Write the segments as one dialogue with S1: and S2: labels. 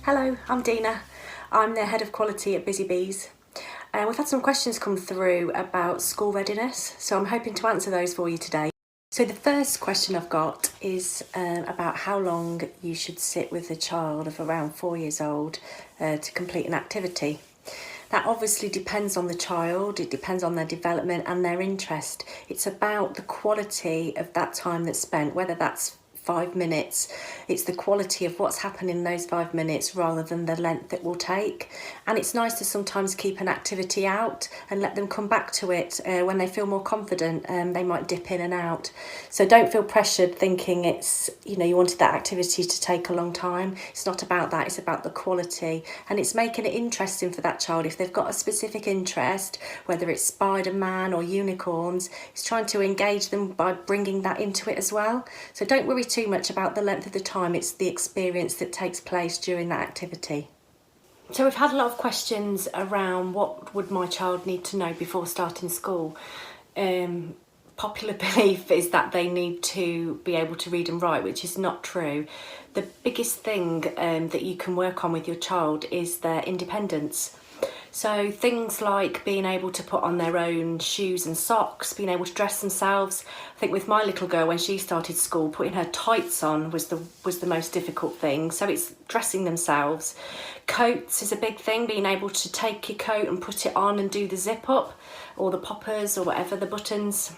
S1: Hello, I'm Deena. I'm the Head of Quality at Busy Bees. And we've had some questions come through about school readiness, so I'm hoping to answer those for you today. So the first question I've got is about how long you should sit with a child of around 4 years old to complete an activity. That obviously depends on the child, it depends on their development and their interest. It's about the quality of that time that's spent, whether that's 5 minutes. It's the quality of what's happening in those 5 minutes rather than the length it will take. And it's nice to sometimes keep an activity out and let them come back to it when they feel more confident. They might dip in and out. So don't feel pressured thinking it's, you wanted that activity to take a long time. It's not about that, it's about the quality. And it's making it interesting for that child. If they've got a specific interest, whether it's Spider-Man or unicorns, it's trying to engage them by bringing that into it as well. So don't worry too much about the length of the time, it's the experience that takes place during that activity. So we've had a lot of questions around what would my child need to know before starting school. Popular belief is that they need to be able to read and write, which is not true. The biggest thing that you can work on with your child is their independence. So things like being able to put on their own shoes and socks, being able to dress themselves. I think with my little girl, when she started school, putting her tights on was the most difficult thing. So it's dressing themselves. Coats is a big thing, being able to take your coat and put it on and do the zip up or the poppers or whatever, the buttons.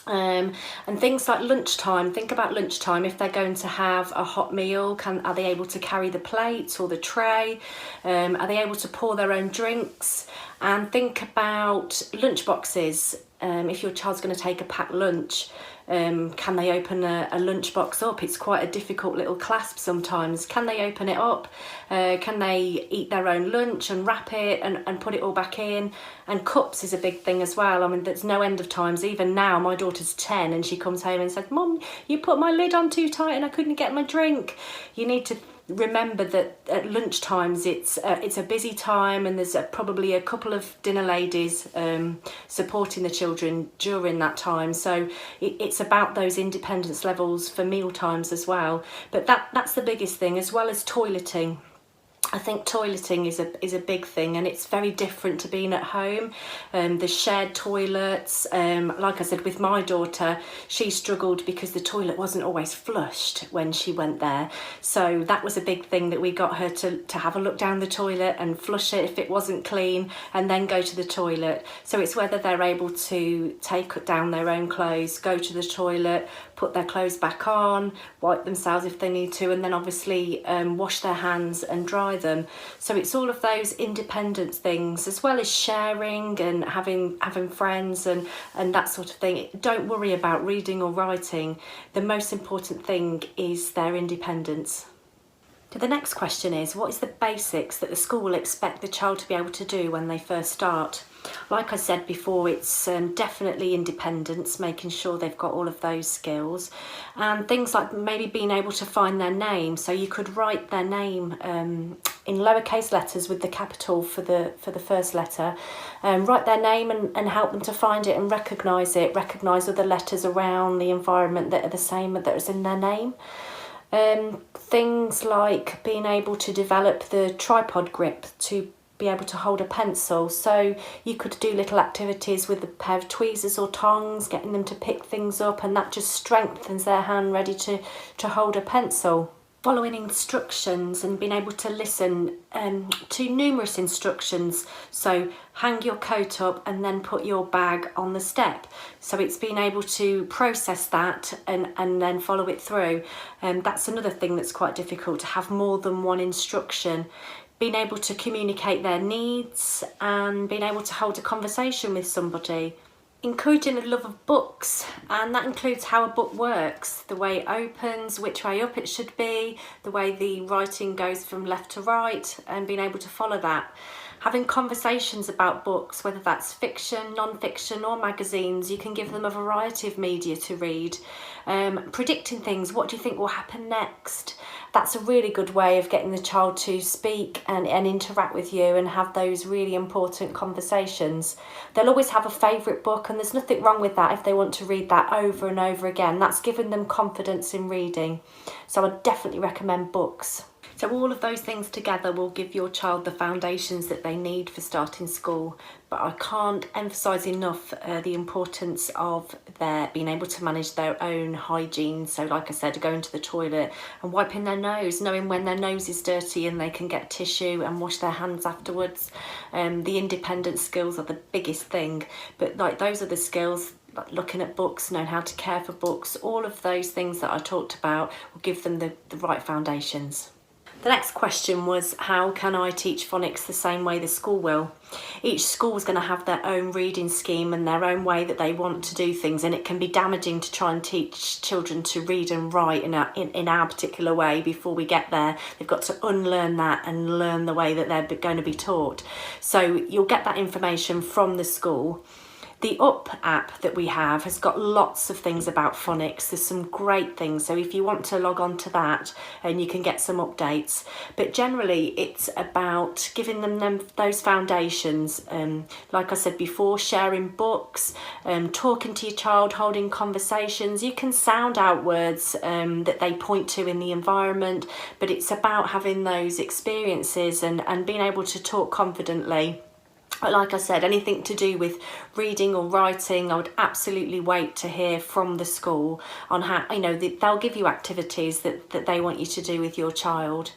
S1: And things like lunchtime, think about lunchtime. If they're going to have a hot meal, are they able to carry the plates or the tray? Are they able to pour their own drinks? And think about lunch boxes. If your child's going to take a packed lunch, can they open a lunchbox up? It's quite a difficult little clasp sometimes. Can they open it up? Can they eat their own lunch, unwrap it and put it all back in? And cups is a big thing as well. I mean, there's no end of times. Even now, my daughter's 10 and she comes home and said, "Mum, you put my lid on too tight and I couldn't get my drink." You need to remember that at lunch times it's a busy time, and there's probably a couple of dinner ladies supporting the children during that time. So it's about those independence levels for meal times as well. But that's the biggest thing, as well as toileting. I think toileting is a big thing, and it's very different to being at home. The shared toilets, like I said, with my daughter, she struggled because the toilet wasn't always flushed when she went there. So that was a big thing, that we got her to have a look down the toilet and flush it if it wasn't clean, and then go to the toilet. So it's whether they're able to take down their own clothes, go to the toilet, put their clothes back on, wipe themselves if they need to, and then obviously wash their hands and dry them. So it's all of those independent things, as well as sharing and having friends and that sort of thing. Don't worry about reading or writing. The most important thing is their independence. So the next question is, what is the basics that the school will expect the child to be able to do when they first start? Like I said before, it's definitely independence, making sure they've got all of those skills, and things like maybe being able to find their name. So you could write their name in lowercase letters with the capital for the first letter. Write their name and help them to find it and recognise other letters around the environment that are the same that is in their name. Things like being able to develop the tripod grip to be able to hold a pencil. So you could do little activities with a pair of tweezers or tongs, getting them to pick things up, and that just strengthens their hand ready to hold a pencil. Following instructions and being able to listen to numerous instructions. So hang your coat up and then put your bag on the step. So it's being able to process that and then follow it through. That's another thing that's quite difficult, to have more than one instruction. Being able to communicate their needs and being able to hold a conversation with somebody. Encouraging a love of books, and that includes how a book works, the way it opens, which way up it should be, the way the writing goes from left to right, and being able to follow that. Having conversations about books, whether that's fiction, non-fiction or magazines. You can give them a variety of media to read. Predicting things, what do you think will happen next? That's a really good way of getting the child to speak and interact with you and have those really important conversations. They'll always have a favourite book, and there's nothing wrong with that if they want to read that over and over again. That's given them confidence in reading. So I definitely recommend books. So all of those things together will give your child the foundations that they need for starting school. But I can't emphasise enough the importance of their being able to manage their own hygiene. So like I said, going to the toilet and wiping their nose, knowing when their nose is dirty and they can get tissue and wash their hands afterwards. The independent skills are the biggest thing, but like those are the skills, like looking at books, knowing how to care for books, all of those things that I talked about will give them the right foundations. The next question was, how can I teach phonics the same way the school will? Each school is going to have their own reading scheme and their own way that they want to do things, and it can be damaging to try and teach children to read and write in our particular way before we get there. They've got to unlearn that and learn the way that they're going to be taught. So you'll get that information from the school. The Up app that we have has got lots of things about phonics. There's some great things, so if you want to log on to that and you can get some updates. But generally it's about giving them those foundations, like I said before, sharing books, talking to your child, holding conversations. You can sound out words that they point to in the environment, but it's about having those experiences and being able to talk confidently. But like I said, anything to do with reading or writing, I would absolutely wait to hear from the school on how, they'll give you activities that they want you to do with your child.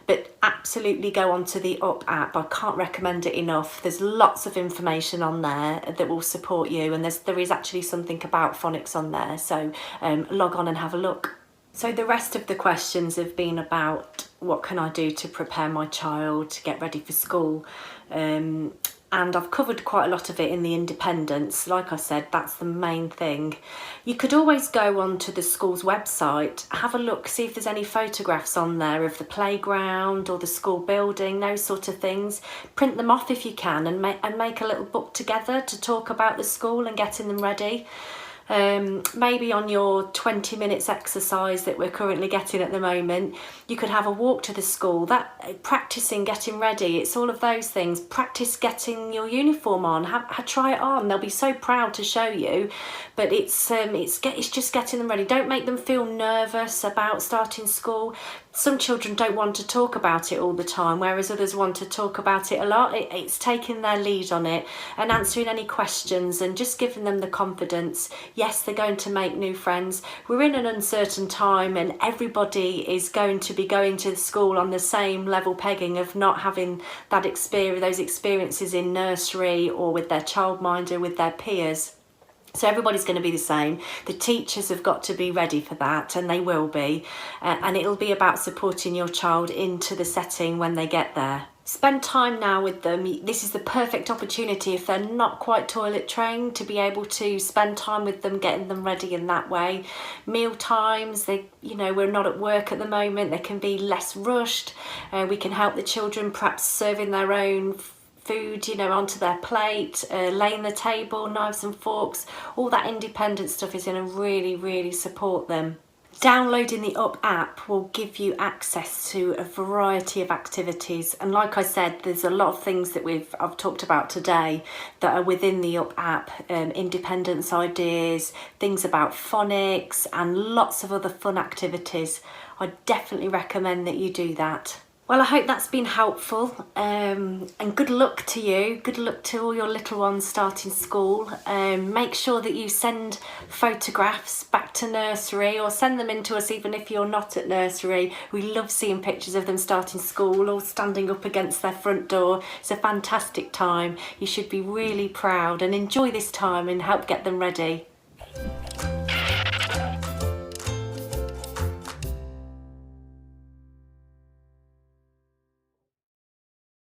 S1: But absolutely go onto the Up app. I can't recommend it enough. There's lots of information on there that will support you, and there is actually something about phonics on there. So log on and have a look. So the rest of the questions have been about what can I do to prepare my child to get ready for school. And I've covered quite a lot of it in the independence. Like I said, that's the main thing. You could always go onto the school's website, have a look, see if there's any photographs on there of the playground or the school building, those sort of things. Print them off if you can and make a little book together to talk about the school and getting them ready. Maybe on your 20 minutes exercise that we're currently getting at the moment, you could have a walk to the school, practicing getting ready. It's all of those things. Practice getting your uniform on, try it on. They'll be so proud to show you, but it's just getting them ready. Don't make them feel nervous about starting school. Some children don't want to talk about it all the time, whereas others want to talk about it a lot. It's taking their lead on it and answering any questions and just giving them the confidence. Yes, they're going to make new friends. We're in an uncertain time and everybody is going to be going to school on the same level pegging of not having that those experiences in nursery or with their childminder, with their peers. So everybody's going to be the same. The teachers have got to be ready for that, and they will be. And it'll be about supporting your child into the setting when they get there. Spend time now with them. This is the perfect opportunity if they're not quite toilet trained to be able to spend time with them, getting them ready in that way. Meal times, we're not at work at the moment. They can be less rushed. We can help the children perhaps serving their own food, onto their plate, laying the table, knives and forks. All that independent stuff is going to really, really support them. Downloading the Up app will give you access to a variety of activities, and like I said, there's a lot of things that I've talked about today that are within the Up app. Independence ideas, things about phonics, and lots of other fun activities. I definitely recommend that you do that. Well, I hope that's been helpful, and good luck to you. Good luck to all your little ones starting school. Make sure that you send photographs back to nursery, or send them in to us even if you're not at nursery. We love seeing pictures of them starting school or standing up against their front door. It's a fantastic time. You should be really proud and enjoy this time and help get them ready.